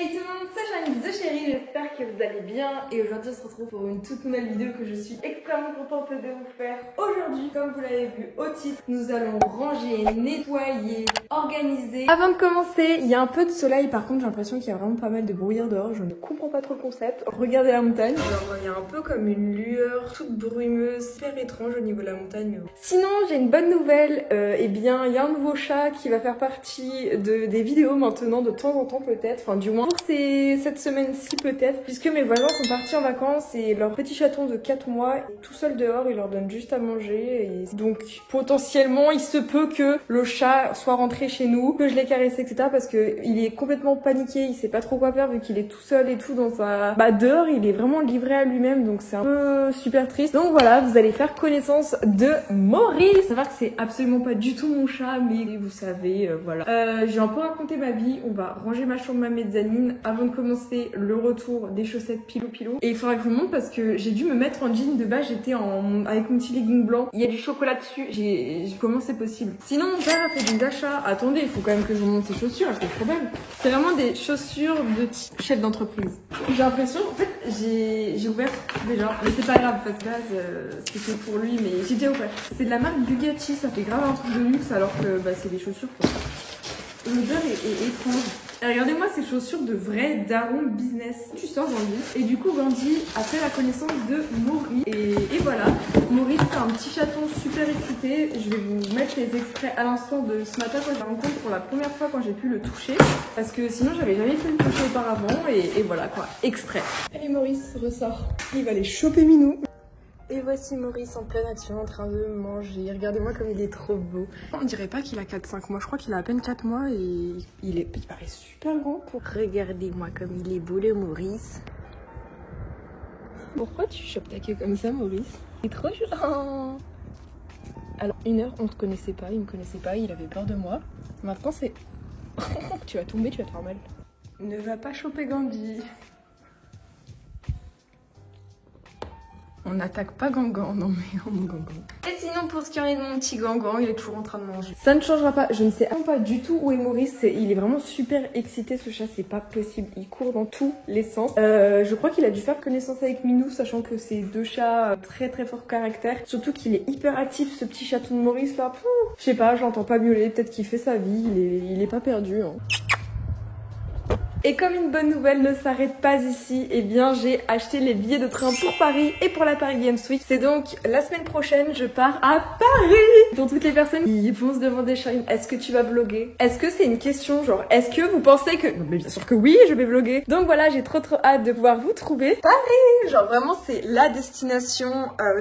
Hey tout le monde, c'est Janice de Chérie, j'espère que vous allez bien et aujourd'hui on se retrouve pour une toute nouvelle vidéo que je suis extrêmement contente de vous faire. Aujourd'hui, comme vous l'avez vu au titre, nous allons ranger, nettoyer, organiser. Avant de commencer, il y a un peu de soleil, par contre j'ai l'impression qu'il y a vraiment pas mal de brouillard dehors, je ne comprends pas trop le concept. Regardez la montagne, genre il y a un peu comme une lueur toute brumeuse, super étrange au niveau de la montagne. Mais bon. Sinon j'ai une bonne nouvelle, eh bien il y a un nouveau chat qui va faire partie des vidéos maintenant de temps en temps peut-être, enfin du moins pour cette semaine-ci peut-être, puisque mes voisins sont partis en vacances et leur petit chaton de 4 mois est tout seul dehors, il leur donne juste à manger et donc potentiellement il se peut que le chat soit rentré chez nous, que je l'ai caressé etc parce que il est complètement paniqué, il sait pas trop quoi faire vu qu'il est tout seul et tout dans sa... dehors il est vraiment livré à lui-même donc c'est un peu super triste. Donc voilà, vous allez faire connaissance de Maurice. Savoir que c'est absolument pas du tout mon chat mais vous savez voilà. J'ai un peu raconté ma vie, on va ranger ma chambre, ma mezzanine avant de commencer le retour des chaussettes pilou. Et il faudra que je vous montre parce que j'ai dû me mettre en jean de base, j'étais avec mon petit legging blanc. Il y a du chocolat dessus, comment c'est possible. Sinon mon père a fait des achats. Attendez, il faut quand même que je vous montre ses chaussures, elles sont trop belles. C'est vraiment des chaussures de type chef d'entreprise. J'ai l'impression, en fait, j'ai ouvert déjà, mais c'est pas grave parce que là c'était pour lui, mais j'ai déjà ouvert. C'est de la marque Bugatti, ça fait grave un truc de luxe alors que c'est des chaussures quoi. L'odeur est étrange. Et regardez-moi ces chaussures de vrai daron business. Tu sors Gandhi. Et du coup Gandhi a fait la connaissance de Maurice. Et voilà, Maurice c'est un petit chaton super excité. Je vais vous mettre les extraits à l'instant de ce matin quand je la rencontre pour la première fois quand j'ai pu le toucher. Parce que sinon j'avais jamais fait le toucher auparavant. Et voilà quoi, extrait. Allez Maurice, ressort. Il va aller choper Minou. Et voici Maurice en pleine action en train de manger. Regardez-moi comme il est trop beau. On dirait pas qu'il a 4-5 mois. Je crois qu'il a à peine 4 mois et il paraît super grand pour... Regardez-moi comme il est beau le Maurice. Pourquoi tu chopes ta queue comme ça Maurice? C'est trop joli. Oh. Alors 1 heure on se connaissait pas, il me connaissait pas, il avait peur de moi. Maintenant c'est... Tu vas tomber, tu vas te faire mal. Ne va pas choper Gandhi. On n'attaque pas Gangan, non mais oh mon Gangan. Et sinon pour ce qui en est de mon petit Gangan, il est toujours en train de manger. Ça ne changera pas, je ne sais pas du tout où est Maurice, il est vraiment super excité ce chat, c'est pas possible, il court dans tous les sens. Je crois qu'il a dû faire connaissance avec Minou, sachant que c'est 2 chats très fort caractère. Surtout qu'il est hyper actif ce petit chaton de Maurice là. Je sais pas, j'entends pas miauler, peut-être qu'il fait sa vie, il est pas perdu hein. Et comme une bonne nouvelle ne s'arrête pas ici, eh bien j'ai acheté les billets de train pour Paris et pour la Paris Games Week. C'est donc la semaine prochaine, je pars à Paris. Pour toutes les personnes qui vont se demander, Charine, est-ce que tu vas vlogger? Est-ce que c'est une question genre, est-ce que vous pensez que... Non mais bien sûr que oui, je vais vlogger. Donc voilà, j'ai trop hâte de pouvoir vous trouver. Paris, genre vraiment c'est la destination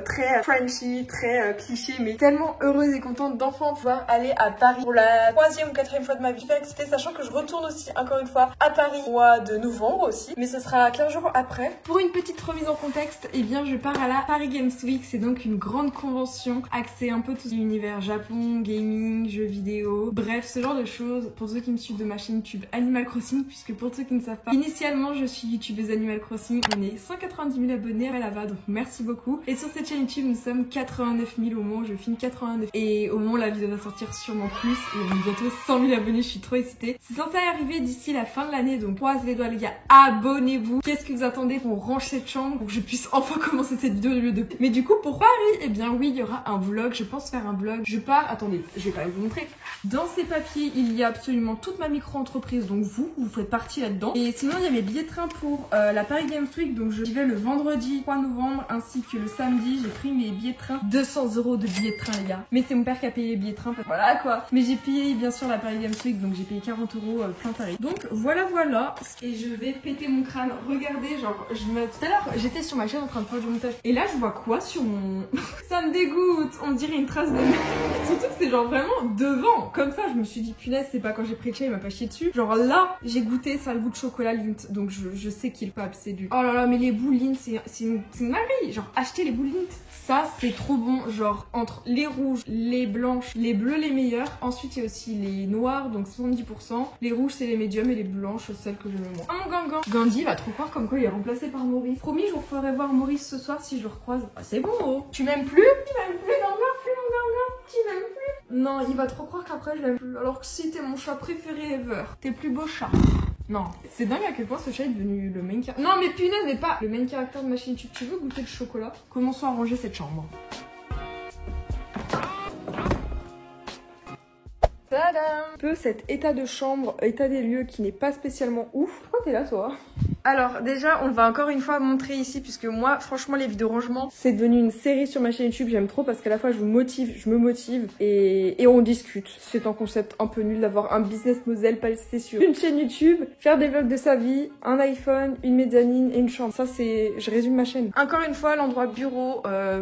très Frenchy, très cliché, mais tellement heureuse et contente d'enfin pouvoir aller à Paris pour la 3e ou 4e fois de ma vie. Super excitée, sachant que je retourne aussi encore une fois à Paris au mois de novembre aussi, mais ce sera 15 jours après. Pour une petite remise en contexte, eh bien je pars à la Paris Games Week, c'est donc une grande convention axée un peu tout l'univers Japon, gaming, jeux vidéo, bref ce genre de choses. Pour ceux qui me suivent de ma chaîne YouTube Animal Crossing, puisque pour ceux qui ne savent pas, initialement je suis youtubeuse Animal Crossing, on est 190 000 abonnés à là-bas, donc merci beaucoup. Et sur cette chaîne YouTube nous sommes 89 000 au moment où je filme, 89 et au moment où la vidéo va sortir sûrement plus, et on est bientôt 100 000 abonnés, je suis trop excitée. C'est censé arriver d'ici la fin de l'année, donc croise les doigts les gars, abonnez-vous. Qu'est-ce que vous attendez qu'on range cette chambre pour que je puisse enfin commencer cette vidéo au lieu de... Mais du coup pour Paris, eh bien oui il y aura un vlog, je pense faire un vlog. Je pars, attendez, je vais pas vous montrer. Dans ces papiers il y a absolument toute ma micro-entreprise, donc vous faites partie là-dedans. Et sinon il y a mes billets de train pour la Paris Games Week, donc j'y vais le vendredi 3 novembre ainsi que le samedi. J'ai pris mes billets de train, 200 € de billets de train les gars. Mais c'est mon père qui a payé les billets de train, voilà quoi. Mais j'ai payé bien sûr la Paris Games Week, donc j'ai payé 40 € plein tarif. Donc voilà. Et je vais péter mon crâne. Regardez, genre, tout à l'heure, j'étais sur ma chaîne en train de faire du montage. Et là, je vois quoi sur mon... Ça me dégoûte. On dirait une trace de... Surtout que c'est genre vraiment devant. Comme ça, je me suis dit, punaise, c'est pas quand j'ai pris le chat, il m'a pas chié dessus. Genre là, j'ai goûté, ça a le goût de chocolat Lindt. Donc je sais qu'il pas, c'est du... Oh là là, mais les boules Lindt, c'est une dinguerie. Genre, acheter les boules Lindt. Ça, c'est trop bon. Genre, entre les rouges, les blanches, les bleus, les meilleurs. Ensuite, il y a aussi les noirs, donc 70%. Les rouges, c'est les médiums et les blanches, celles que je me moins. Oh mon Gangan. Gandhi va trop croire comme quoi il est remplacé par Maurice. Promis, je vous ferai voir Maurice ce soir si je le recroise. Ah, c'est bon, oh. Tu m'aimes plus? Tu m'aimes plus, Gangan? Plus mon Gangan? Tu m'aimes plus? Non, il va trop croire qu'après je l'aime plus. Alors que si t'es mon chat préféré ever, t'es plus beau chat. Non, c'est dingue à quel point ce chat est devenu le main caractère. Non mais punaise, mais pas le main caractère de ma chaîne YouTube. Tu veux goûter le chocolat? Commençons à ranger cette chambre. Tadam! Un peu cet état de chambre, état des lieux qui n'est pas spécialement ouf. Pourquoi t'es là toi? Alors déjà on va encore une fois montrer ici puisque moi franchement les vidéos rangement c'est devenu une série sur ma chaîne YouTube, j'aime trop parce qu'à la fois je me motive et on discute. C'est un concept un peu nul d'avoir un business model passé sur une chaîne YouTube, faire des vlogs de sa vie, un iPhone, une mezzanine et une chambre. Ça c'est, je résume ma chaîne. Encore une fois l'endroit bureau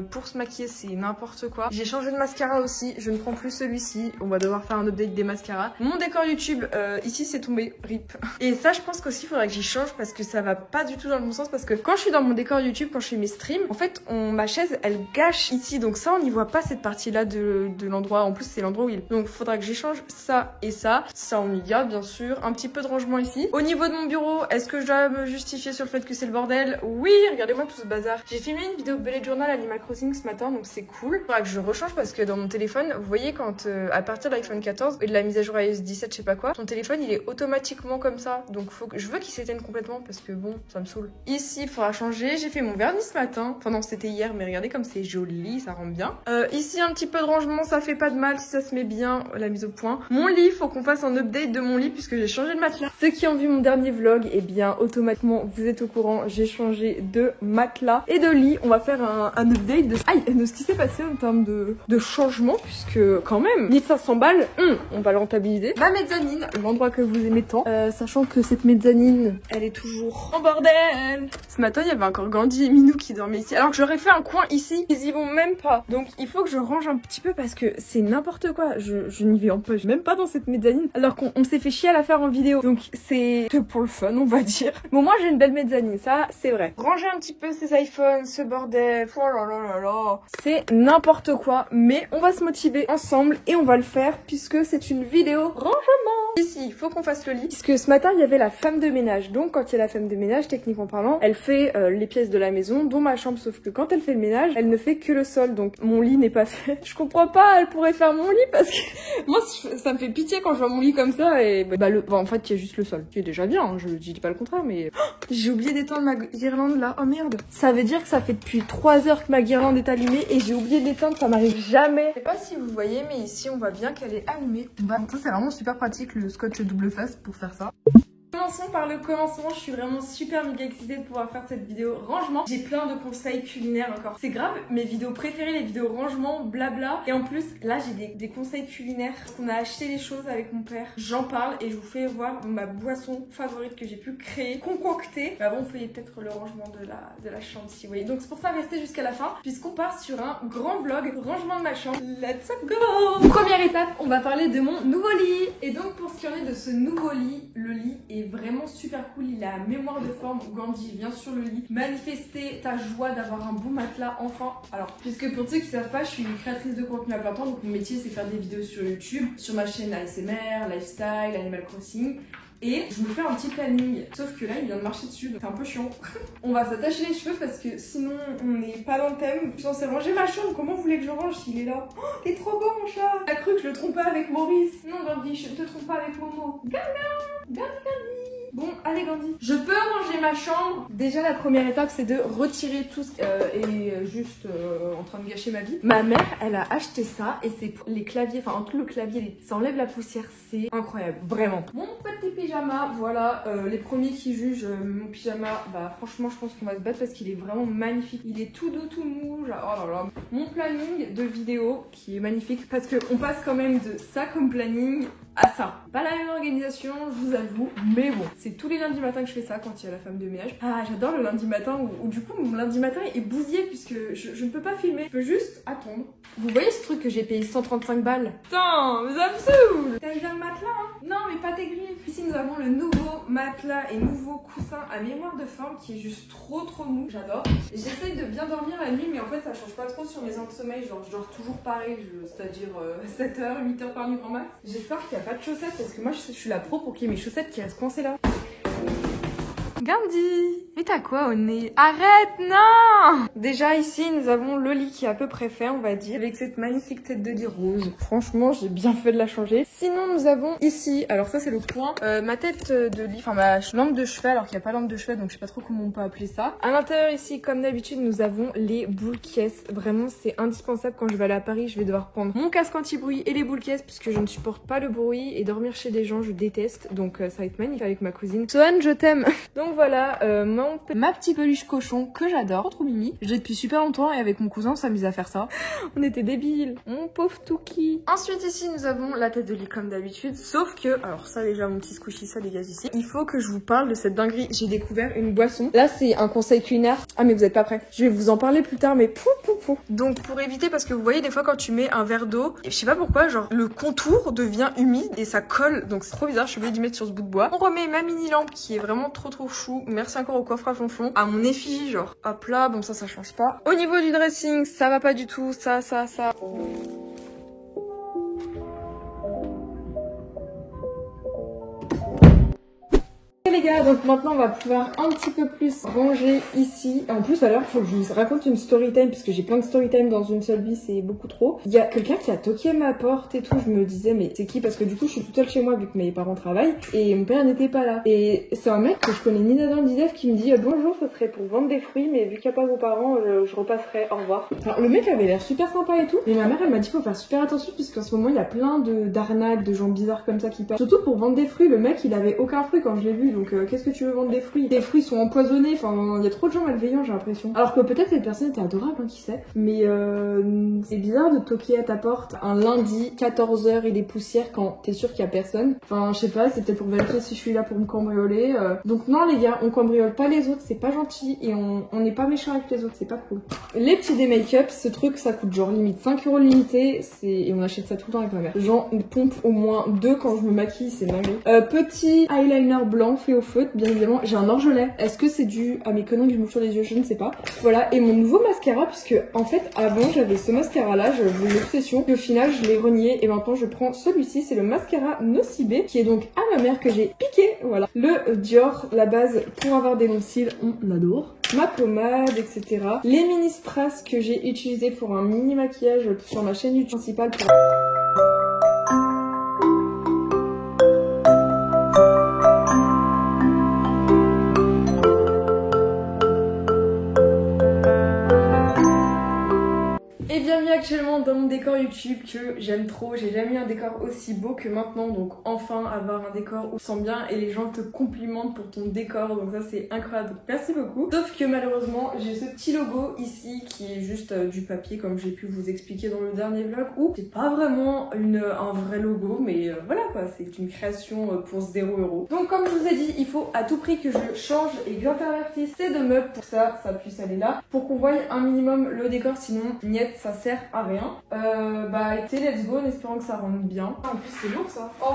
pour se maquiller c'est n'importe quoi. J'ai changé de mascara aussi, je ne prends plus celui-ci, on va devoir faire un update des mascaras. Mon décor YouTube ici c'est tombé, rip. Et ça je pense qu'aussi il faudrait que j'y change parce que ça va pas du tout dans le bon sens parce que quand je suis dans mon décor YouTube, quand je fais mes streams, en fait ma chaise elle gâche ici donc ça on n'y voit pas cette partie là de l'endroit, en plus c'est l'endroit où il est. Donc il faudra que j'échange ça et ça on y garde bien sûr, un petit peu de rangement ici. Au niveau de mon bureau, est-ce que je dois me justifier sur le fait que c'est le bordel? Oui, regardez-moi tout ce bazar. J'ai filmé une vidéo bullet journal Animal Crossing ce matin donc c'est cool. Il faudra que je rechange parce que dans mon téléphone, vous voyez quand à partir de l'iPhone 14 et de la mise à jour iOS 17 je sais pas quoi, ton téléphone il est automatiquement comme ça donc je veux qu'il s'éteigne complètement parce que bon, ça me saoule. Ici, il faudra changer. J'ai fait mon vernis ce matin. Enfin non, c'était hier, mais regardez comme c'est joli, ça rend bien. Ici, un petit peu de rangement, ça fait pas de mal si ça se met bien, la mise au point. Mon lit, faut qu'on fasse un update de mon lit puisque j'ai changé de matelas. Ceux qui ont vu mon dernier vlog, eh bien, automatiquement, vous êtes au courant, j'ai changé de matelas et de lit. On va faire un update de ce qui s'est passé en termes de changement puisque quand même, 1500 balles, on va le rentabiliser. Ma mezzanine, l'endroit que vous aimez tant, sachant que cette mezzanine, elle est toujours en bordel. Ce matin, il y avait encore Gandhi et Minou qui dormaient ici. Alors que j'aurais fait un coin ici, ils y vont même pas. Donc il faut que je range un petit peu parce que c'est n'importe quoi. Je n'y vais en poche, même pas dans cette mezzanine. Alors qu'on s'est fait chier à la faire en vidéo. Donc c'est que pour le fun, on va dire. Bon, moi j'ai une belle mezzanine, ça c'est vrai. Ranger un petit peu ces iPhones, ce bordel. Oh là là là là. C'est n'importe quoi, mais on va se motiver ensemble et on va le faire puisque c'est une vidéo rangement. Ici, il faut qu'on fasse le lit. Puisque ce matin, il y avait la femme de ménage. Donc, quand il y a la femme de ménage, techniquement parlant, elle fait les pièces de la maison, dont ma chambre. Sauf que quand elle fait le ménage, elle ne fait que le sol. Donc, mon lit n'est pas fait. Je comprends pas, elle pourrait faire mon lit parce que moi, ça me fait pitié quand je vois mon lit comme ça. Et en fait, il y a juste le sol. Qui est déjà bien, hein, je dis pas le contraire, mais j'ai oublié d'éteindre ma guirlande là. Oh merde. Ça veut dire que ça fait depuis 3 heures que ma guirlande est allumée et j'ai oublié de l'éteindre. Ça m'arrive jamais. Je sais pas si vous voyez, mais ici, on voit bien qu'elle est allumée. Bah, ça, c'est vraiment super pratique le scotch double face pour faire ça. Commençons par le commencement, je suis vraiment super méga excitée de pouvoir faire cette vidéo rangement. J'ai plein de conseils culinaires encore. C'est grave, mes vidéos préférées, les vidéos rangement, blabla. Et en plus, là j'ai des conseils culinaires. On a acheté les choses avec mon père. J'en parle et je vous fais voir ma boisson favorite que j'ai pu créer, concocter. Mais avant, on fait peut-être le rangement de la chambre si vous voyez. Donc c'est pour ça, restez jusqu'à la fin puisqu'on part sur un grand vlog rangement de ma chambre. Let's go! Première étape, on va parler de mon nouveau lit. Et donc pour ce qui en est de ce nouveau lit, le lit est vraiment super cool, il a mémoire de forme. Gandhi, viens sur le lit, manifester ta joie d'avoir un bon matelas enfin. Alors, puisque pour ceux qui savent pas, je suis une créatrice de contenu à plein temps, donc mon métier c'est faire des vidéos sur YouTube, sur ma chaîne ASMR, Lifestyle, Animal Crossing. Et je me fais un petit planning, sauf que là il vient de marcher dessus donc c'est un peu chiant. On va s'attacher les cheveux parce que sinon on n'est pas dans le thème. Je suis censée ranger ma chambre, comment vous voulez que je range s'il est là? Oh, t'es trop beau mon chat. T'as cru que je le trompais avec Maurice? Non Gandhi, je ne te trompe pas avec Momo. Gandhi. Bon, allez Gandhi. Je peux ranger ma chambre. Déjà la première étape c'est de retirer tout ce juste en train de gâcher ma vie. Ma mère elle a acheté ça et c'est pour les claviers, enfin entre le clavier, ça enlève la poussière, c'est incroyable, vraiment. Mon petit pyjama, voilà, les premiers qui jugent mon pyjama, bah franchement je pense qu'on va se battre parce qu'il est vraiment magnifique. Il est tout doux, tout mou, genre, oh là là. Mon planning de vidéo qui est magnifique parce qu'on passe quand même de ça comme planning à ça. Pas la même organisation, je vous avoue, mais bon, c'est tous les lundis matins que je fais ça quand il y a la femme de ménage. Ah, j'adore le lundi matin où du coup mon lundi matin est bousillé puisque je ne peux pas filmer, je peux juste attendre. Vous voyez ce truc que j'ai payé 135 balles? Putain, mais ça me saoule! T'as bien le matelas, hein? Non, mais pas tes griffes. Ici nous avons le nouveau matelas et nouveau coussin à mémoire de forme qui est juste trop mou, j'adore. J'essaye de bien dormir la nuit, mais en fait ça change pas trop sur mes heures de sommeil, genre je dors toujours pareil, c'est-à-dire 7h, 8h par nuit grand max. J'espère qu'il n'y a pas de chaussettes parce que moi je suis la pro pour qu'il y ait mes chaussettes qui restent coincées là. Gandhi, mais t'as quoi au nez? Arrête, non! Déjà ici, nous avons le lit qui est à peu près fait, on va dire, avec cette magnifique tête de lit rose. Franchement, j'ai bien fait de la changer. Sinon, nous avons ici, alors ça c'est le point, ma tête de lit, enfin ma lampe de chevet, alors qu'il n'y a pas lampe de chevet, donc je sais pas trop comment on peut appeler ça. À l'intérieur ici, comme d'habitude, nous avons les boules caisses. Vraiment, c'est indispensable quand je vais aller à Paris, je vais devoir prendre mon casque anti-bruit et les boules caisses, puisque je ne supporte pas le bruit et dormir chez des gens, je déteste. Donc ça va être magnifique avec ma cousine. Sohan, je t'aime. Donc voilà, ma petite peluche cochon que j'adore, trop mimi. J'ai depuis super longtemps et avec mon cousin on s'amuse à faire ça. On était débiles, mon pauvre Touki. Ensuite ici nous avons la tête de lit comme d'habitude, sauf que, alors ça déjà mon petit squishy ça dégage ici. Il faut que je vous parle de cette dinguerie. J'ai découvert une boisson. Là c'est un conseil culinaire. Ah mais vous êtes pas prêts. Je vais vous en parler plus tard mais pou. Donc pour éviter, parce que vous voyez des fois quand tu mets un verre d'eau, je sais pas pourquoi, genre le contour devient humide et ça colle, donc c'est trop bizarre, je suis obligée d'y mettre sur ce bout de bois. On remet ma mini lampe qui est vraiment trop chou. Merci encore au coffre à flonflon. À mon effigie, genre hop là, bon ça change pas. Au niveau du dressing, ça va pas du tout, ça. Les gars, donc maintenant on va pouvoir un petit peu plus ranger ici. En plus à l'heure, il faut que je vous raconte une story time parce que j'ai plein de story time dans une seule vie, c'est beaucoup trop. Il y a quelqu'un qui a toqué à ma porte et tout, je me disais mais c'est qui? Parce que du coup je suis toute seule chez moi vu que mes parents travaillent et mon père n'était pas là. Et c'est un mec que je connais ni d'Adam ni d'Ève qui me dit bonjour, ce serait pour vendre des fruits mais vu qu'il n'y a pas vos parents, je repasserai, au revoir. Alors le mec avait l'air super sympa et tout, mais ma mère elle m'a dit faut faire super attention puisqu'en ce moment il y a plein d'arnaques, de gens bizarres comme ça qui passent. Surtout pour vendre des fruits, le mec il avait aucun fruit quand je l'ai vu. Donc qu'est-ce que tu veux vendre des fruits? Tes fruits sont empoisonnés, enfin il y a trop de gens malveillants j'ai l'impression. Alors que peut-être cette personne était adorable, hein, qui sait. Mais c'est bizarre de toquer à ta porte un lundi 14h et des poussières quand t'es sûr qu'il y a personne. Enfin je sais pas, c'est peut-être pour vérifier si je suis là pour me cambrioler. Donc non les gars, on cambriole pas les autres, c'est pas gentil et on n'est pas méchant avec les autres, c'est pas cool. Les petits dés make-up, ce truc ça coûte genre limite 5 € limité, et on achète ça tout le temps avec ma mère. J'en pompe au moins 2 quand je me maquille, c'est dingue. Petit eyeliner blanc fait au feutre, bien évidemment. J'ai un orgelet. Est-ce que c'est dû à mes conneries que je m'ouvre sur les yeux? Je ne sais pas. Voilà, et mon nouveau mascara, puisque en fait avant j'avais ce mascara là, j'avais l'obsession, et au final je l'ai renié et maintenant je prends celui-ci, c'est le mascara Nocibé qui est donc à ma mère que j'ai piqué. Voilà, le Dior, la base pour avoir des longs cils, on adore. Ma pommade, etc. Les mini strass que j'ai utilisé pour un mini maquillage sur ma chaîne YouTube principale pour... Et bienvenue actuellement dans mon décor YouTube que j'aime trop. J'ai jamais eu un décor aussi beau que maintenant, donc enfin avoir un décor où tu te sens bien et les gens te complimentent pour ton décor, donc ça c'est incroyable, donc merci beaucoup. Sauf que malheureusement j'ai ce petit logo ici qui est juste du papier comme j'ai pu vous expliquer dans le dernier vlog, où c'est pas vraiment un vrai logo, mais voilà quoi, c'est une création pour 0 €. Donc comme je vous ai dit, il faut à tout prix que je change et que j'intervertisse ces deux meubles pour que ça puisse aller là, pour qu'on voie un minimum le décor, sinon niet, ça sert à rien. Bah écoutez, let's go en espérant que ça rentre bien. En plus c'est lourd ça. Oh.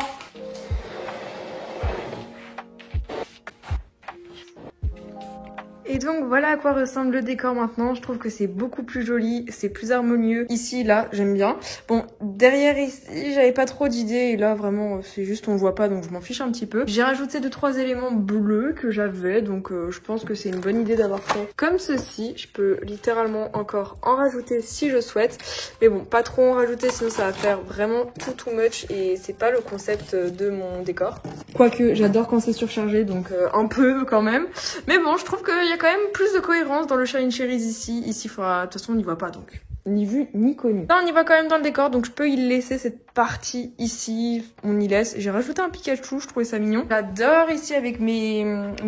Et donc voilà à quoi ressemble le décor maintenant. Je trouve que c'est beaucoup plus joli, c'est plus harmonieux. Ici, là, j'aime bien. Bon, derrière ici, j'avais pas trop d'idées et là vraiment c'est juste on le voit pas donc je m'en fiche un petit peu. J'ai rajouté 2-3 éléments bleus que j'avais, donc je pense que c'est une bonne idée d'avoir fait comme ceci. Je peux littéralement encore en rajouter si je souhaite, mais bon, pas trop en rajouter sinon ça va faire vraiment too much et c'est pas le concept de mon décor. Quoique j'adore quand c'est surchargé, donc un peu quand même. Mais bon, je trouve qu'il y a quand même plus de cohérence dans le Shine Cherries ici. Ici, faudra... de toute façon, on n'y voit pas donc. Ni vu ni connu. Là on y va quand même dans le décor, donc je peux y laisser cette partie ici, on y laisse. J'ai rajouté un Pikachu, je trouvais ça mignon. J'adore ici avec mes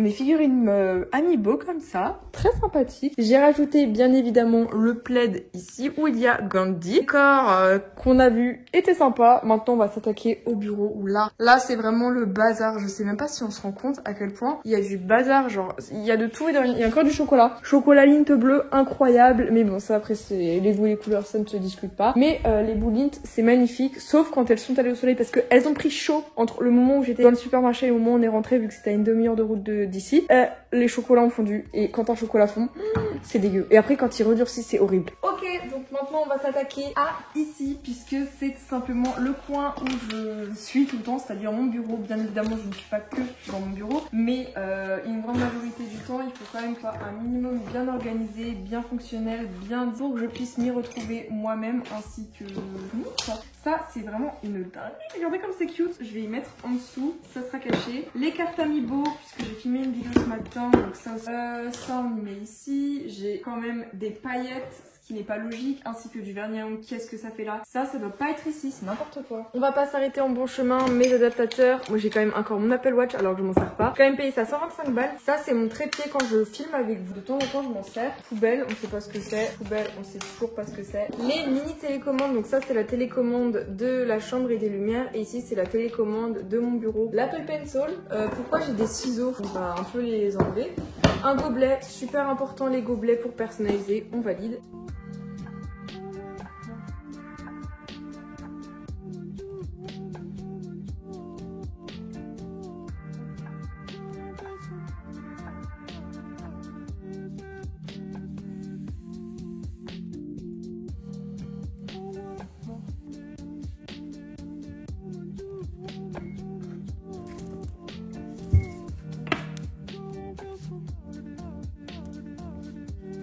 figurines Amiibo comme ça, très sympathique. J'ai rajouté bien évidemment le plaid ici où il y a Gandhi. Le décor qu'on a vu était sympa. Maintenant on va s'attaquer au bureau où là c'est vraiment le bazar. Je sais même pas si on se rend compte à quel point il y a du bazar, genre il y a de tout et de rien. Il y a encore du chocolat. Chocolat Lindt bleu incroyable, mais bon ça après c'est les goûts et les couleurs, ça ne se discute pas. Mais les boules Lindt c'est magnifique, sauf quand elles sont allées au soleil parce qu'elles ont pris chaud entre le moment où j'étais dans le supermarché et le moment où on est rentré, vu que c'était à une demi-heure de route d'ici. Les chocolats ont fondu et quand un chocolat fond, c'est dégueu. Et après quand il redurcit c'est horrible. Ok, donc maintenant on va s'attaquer à ici, puisque c'est tout simplement le coin où je suis tout le temps, c'est-à-dire mon bureau. Bien évidemment, je ne suis pas que dans mon bureau, mais une grande majorité du temps, il faut quand même faire un minimum bien organisé, bien fonctionnel, bien pour que je puisse m'y retrouver moi-même, ainsi que vous. Ça, c'est vraiment une dingue. Regardez comme c'est cute. Je vais y mettre en dessous, ça sera caché. Les cartes Amiibo, puisque j'ai filmé une vidéo ce matin, donc ça aussi. Ça, on y met ici. J'ai quand même des paillettes, ce qui n'est pas logique, ainsi que du vernis à ongles. Qu'est-ce que ça fait là? Ça doit pas être ici, c'est n'importe quoi. On va pas s'arrêter en bon chemin. Mes adaptateurs, moi j'ai quand même encore mon Apple Watch alors que je m'en sers pas. J'ai quand même payé ça 125 balles. Ça, c'est mon trépied quand je filme avec vous. De temps en temps, je m'en sers. Poubelle, on sait pas ce que c'est. Poubelle, on sait toujours pas ce que c'est. Les mini télécommandes, donc ça, c'est la télécommande de la chambre et des lumières. Et ici, c'est la télécommande de mon bureau. L'Apple Pencil. Pourquoi j'ai des ciseaux? On va un peu les enlever. Un gobelet, super important les gobelets pour personnaliser, on valide.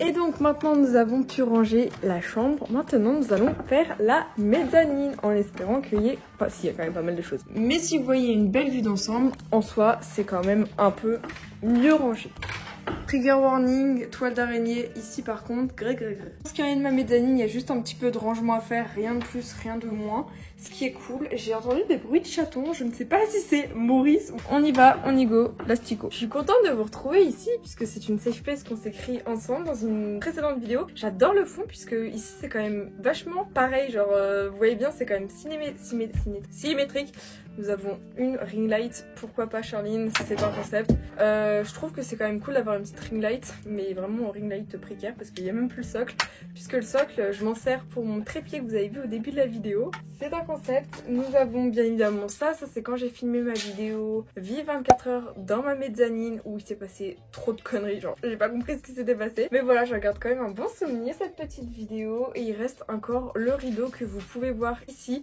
Et donc maintenant nous avons pu ranger la chambre. Maintenant nous allons faire la mezzanine en espérant qu'il y ait... Enfin si, il y a quand même pas mal de choses. Mais si vous voyez une belle vue d'ensemble, en soi c'est quand même un peu mieux rangé. Trigger warning, toile d'araignée, ici par contre, gré. Pour ce qui est de ma mezzanine, il y a juste un petit peu de rangement à faire, rien de plus, rien de moins. Ce qui est cool, j'ai entendu des bruits de chatons, je ne sais pas si c'est Maurice ou... On y va, on y go, l'astico. Je suis contente de vous retrouver ici, puisque c'est une safe place qu'on s'est créée ensemble dans une précédente vidéo. J'adore le fond, puisque ici c'est quand même vachement pareil, genre vous voyez bien, c'est quand même symétrique. Nous avons une ring light, pourquoi pas Charline, c'est un concept. Je trouve que c'est quand même cool d'avoir une petite ring light, mais vraiment une ring light précaire parce qu'il n'y a même plus le socle. Puisque le socle, je m'en sers pour mon trépied que vous avez vu au début de la vidéo. C'est un concept. Nous avons bien évidemment ça c'est quand j'ai filmé ma vidéo vie 24 heures dans ma mezzanine où il s'est passé trop de conneries, genre j'ai pas compris ce qui s'était passé. Mais voilà, je regarde quand même un bon souvenir cette petite vidéo et il reste encore le rideau que vous pouvez voir ici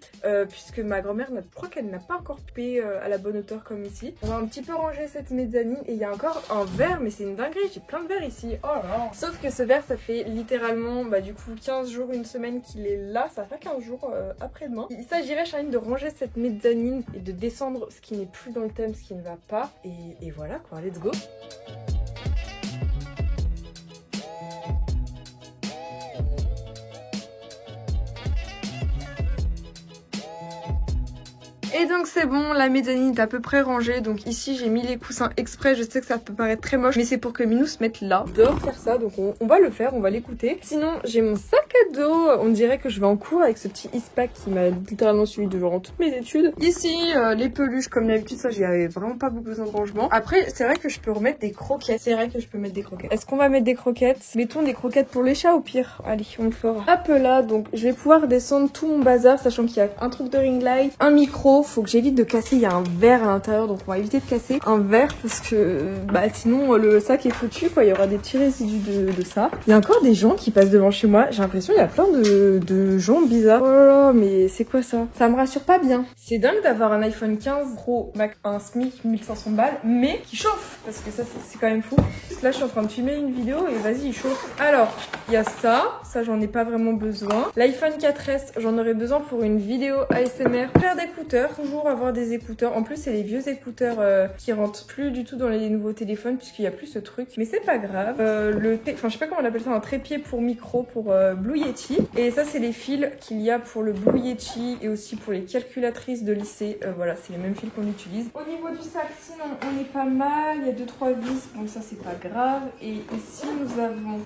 puisque ma grand-mère, je crois qu'elle n'a pas encore coupé à la bonne hauteur comme ici. On va un petit peu ranger cette mezzanine et il y a encore un verre, mais c'est une dinguerie, j'ai plein de verres ici. Oh là là. Sauf que ce verre, ça fait littéralement du coup 15 jours, une semaine qu'il est là, ça fait 15 jours après-demain. Il s'agirait, Charline, de ranger cette mezzanine et de descendre ce qui n'est plus dans le thème, ce qui ne va pas. Et voilà quoi, let's go. Et donc c'est bon, la mezzanine est à peu près rangée. Donc ici j'ai mis les coussins exprès. Je sais que ça peut paraître très moche, mais c'est pour que Minou se mette là. J'adore faire ça, donc on va le faire, on va l'écouter. Sinon j'ai mon sac à dos. On dirait que je vais en cours avec ce petit Ispac qui m'a littéralement suivi durant toutes mes études. Ici les peluches comme d'habitude, ça j'y avais vraiment pas beaucoup besoin de rangement. Après c'est vrai que je peux remettre des croquettes. C'est vrai que je peux mettre des croquettes. Est-ce qu'on va mettre des croquettes? Mettons des croquettes pour les chats au pire. Allez, on le fera. Hop là, donc je vais pouvoir descendre tout mon bazar, sachant qu'il y a un truc de ring light, un micro. Faut que j'évite de casser, il y a un verre à l'intérieur, donc on va éviter de casser un verre parce que sinon le sac est foutu quoi, il y aura des petits résidus de ça. Il y a encore des gens qui passent devant chez moi, j'ai l'impression qu'il y a plein de gens bizarres. Oh là là, mais c'est quoi ça? Ça me rassure pas bien. C'est dingue d'avoir un iPhone 15 Pro Max, un SMIC 1500 balles, mais qui chauffe, parce que ça c'est quand même fou. Là je suis en train de filmer une vidéo et vas-y il chauffe. Alors, il y a ça j'en ai pas vraiment besoin. L'iPhone 4S, j'en aurais besoin pour une vidéo ASMR. Paire d'écouteurs, toujours avoir des écouteurs. En plus c'est les vieux écouteurs qui rentrent plus du tout dans les nouveaux téléphones puisqu'il y a plus ce truc, mais c'est pas grave. Enfin je sais pas comment on appelle ça, un trépied pour micro pour Blue Yeti. Et ça c'est les fils qu'il y a pour le Blue Yeti et aussi pour les calculatrices de lycée. Voilà, c'est les mêmes fils qu'on utilise. Au niveau du sac, sinon on est pas mal, il y a 2-3 vis, donc ça c'est pas grave. Et ici nous avons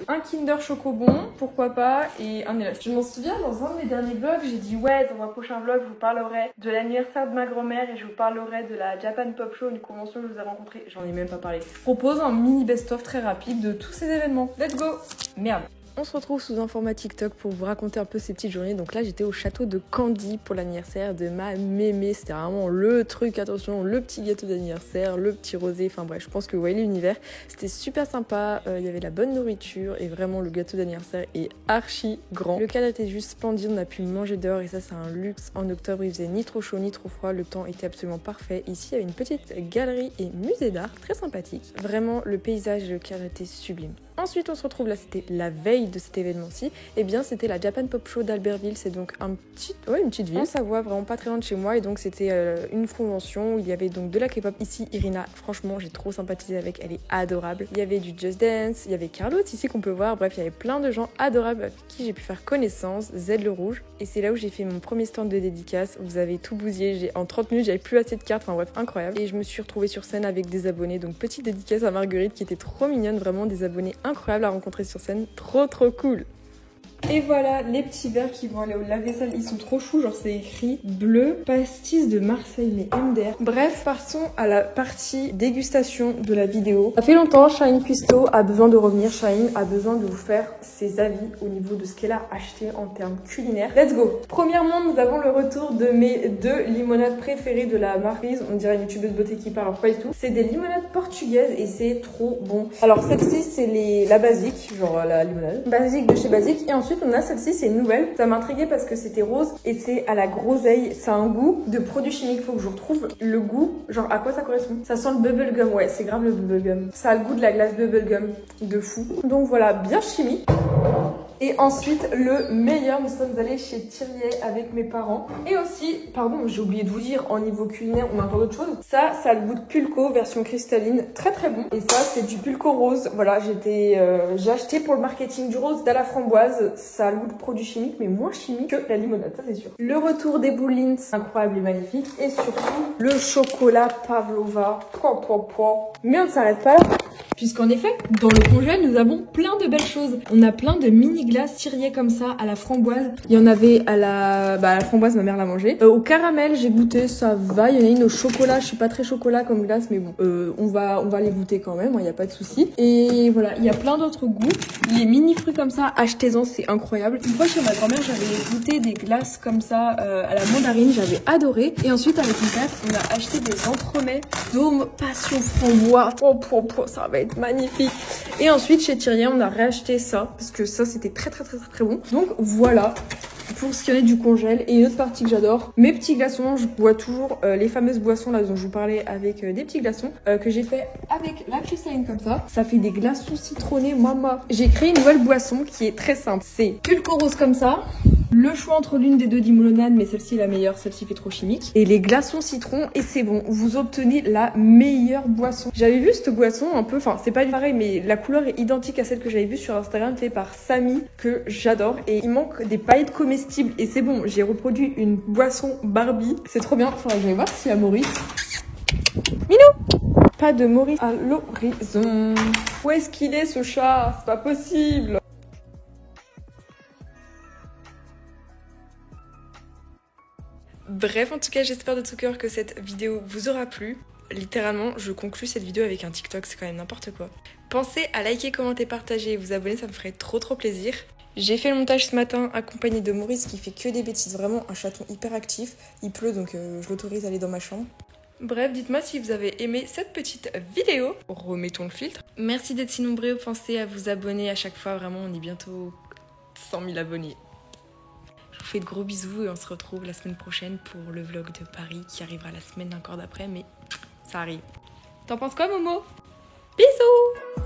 un Kinder Chocobon, pourquoi pas, et un élastique. Je m'en souviens, dans un de mes derniers vlogs, j'ai dit ouais, dans un prochain vlog je vous parlerai de l'anniversaire de ma grand-mère et je vous parlerai de la Japan Pop Show, une convention que je vous ai rencontrée. J'en ai même pas parlé. Je propose un mini best-of très rapide de tous ces événements. Let's go! Merde. on se retrouve sous un format TikTok pour vous raconter un peu ces petites journées. Donc là, j'étais au château de Candy pour l'anniversaire de ma mémé. C'était vraiment le truc, attention, le petit gâteau d'anniversaire, le petit rosé. Enfin bref, je pense que vous voyez l'univers. C'était super sympa, il y avait la bonne nourriture et vraiment le gâteau d'anniversaire est archi grand. Le cadre était juste splendide, on a pu manger dehors et ça c'est un luxe. En octobre, il faisait ni trop chaud ni trop froid, le temps était absolument parfait. Ici, il y avait une petite galerie et musée d'art, très sympathique. Vraiment, le paysage et le cadre étaient sublimes. Ensuite, on se retrouve là, c'était la veille de cet événement-ci. Et bien, c'était la Japan Pop Show d'Albertville. C'est donc une petite ville en Savoie, vraiment pas très loin de chez moi. Et donc, c'était une convention où il y avait donc de la K-pop. Ici, Irina, franchement, j'ai trop sympathisé avec. Elle est adorable. Il y avait du Just Dance, il y avait Carlotte ici qu'on peut voir. Bref, il y avait plein de gens adorables avec qui j'ai pu faire connaissance. Z le Rouge. Et c'est là où j'ai fait mon premier stand de dédicace. Vous avez tout bousillé. En 30 minutes, j'avais plus assez de cartes. Enfin bref, incroyable. Et je me suis retrouvée sur scène avec des abonnés. Donc, petite dédicace à Marguerite qui était trop mignonne. Vraiment des abonnés incroyable à rencontrer sur scène, trop cool. Et voilà les petits verres qui vont aller au lave-vaisselle, ils sont trop choux, genre c'est écrit bleu pastis de Marseille mais MDR. Bref, partons à la partie dégustation de la vidéo. Ça fait longtemps, Shine Cuisto a besoin de revenir, Shine a besoin de vous faire ses avis au niveau de ce qu'elle a acheté en termes culinaires. Let's go. Premièrement, nous avons le retour de mes deux limonades préférées de la marque. On dirait une youtubeuse beauté qui parle, alors pas du tout. C'est des limonades portugaises et c'est trop bon. Alors celle-ci c'est la basique, genre la limonade basique de chez Basique, et ensuite on a celle-ci, c'est une nouvelle. Ça m'a intriguée parce que c'était rose et c'est à la groseille. Ça a un goût de produit chimique. Faut que je retrouve le goût. Genre à quoi ça correspond? Ça sent le bubblegum. Ouais, c'est grave le bubblegum. Ça a le goût de la glace bubblegum. De fou. Donc voilà, bien chimique. Et ensuite, le meilleur, nous sommes allés chez Thiriet avec mes parents. Et aussi, pardon, j'ai oublié de vous dire, en niveau culinaire, on a encore d'autres choses. Ça a le goût de pulco, version cristalline, très bon. Et ça, c'est du pulco rose. Voilà, j'ai acheté pour le marketing du rose à la framboise. Ça a le goût de produit chimique, mais moins chimique que la limonade, ça c'est sûr. Le retour des Boulins, incroyable et magnifique. Et surtout, le chocolat Pavlova. Mais on ne s'arrête pas là. Puisqu'en effet, dans le congèle, nous avons plein de belles choses. On a plein de mini glaces Thiriet comme ça, à la framboise. Il y en avait à la framboise, ma mère l'a mangé. Au caramel, j'ai goûté, ça va. Il y en a une au chocolat, je suis pas très chocolat comme glace, mais bon, on va les goûter quand même, il n'y a pas de souci. Et voilà, il y a plein d'autres goûts. Les mini fruits comme ça, achetez-en, c'est incroyable. Une fois chez ma grand-mère, j'avais goûté des glaces comme ça à la mandarine, j'avais adoré. Et ensuite, avec mon père, on a acheté des entremets Dôme Passion Framboise. Ça va être magnifique. Et ensuite, chez Thiriet, on a réacheté ça, parce que ça, c'était très bon. Donc voilà, pour ce qui en est du congèle. Et une autre partie que j'adore, mes petits glaçons. Je bois toujours les fameuses boissons là dont je vous parlais avec des petits glaçons que j'ai fait avec la cristalline comme ça. Ça fait des glaçons citronnés, maman. J'ai créé une nouvelle boisson qui est très simple. C'est pulco rose comme ça. Le choix entre l'une des deux limonades, mais celle-ci est la meilleure, celle-ci fait trop chimique. Et les glaçons citron, et c'est bon, vous obtenez la meilleure boisson. J'avais vu cette boisson un peu, enfin c'est pas pareil, mais la couleur est identique à celle que j'avais vue sur Instagram, fait par Samy, que j'adore. Et il manque des paillettes comestibles, et c'est bon, j'ai reproduit une boisson Barbie. C'est trop bien, enfin je vais voir s'il y a Maurice. Minou! Pas de Maurice à l'horizon. Où est-ce qu'il est ce chat? C'est pas possible! Bref, en tout cas, j'espère de tout cœur que cette vidéo vous aura plu. Littéralement, je conclus cette vidéo avec un TikTok, c'est quand même n'importe quoi. Pensez à liker, commenter, partager et vous abonner, ça me ferait trop plaisir. J'ai fait le montage ce matin accompagné de Maurice qui fait que des bêtises, vraiment un chaton hyper actif. Il pleut donc je l'autorise à aller dans ma chambre. Bref, dites-moi si vous avez aimé cette petite vidéo. Remettons le filtre. Merci d'être si nombreux, pensez à vous abonner à chaque fois, vraiment on est bientôt 100 000 abonnés. Je vous fais de gros bisous et on se retrouve la semaine prochaine pour le vlog de Paris qui arrivera la semaine encore d'après, mais ça arrive. T'en penses quoi, Momo? Bisous!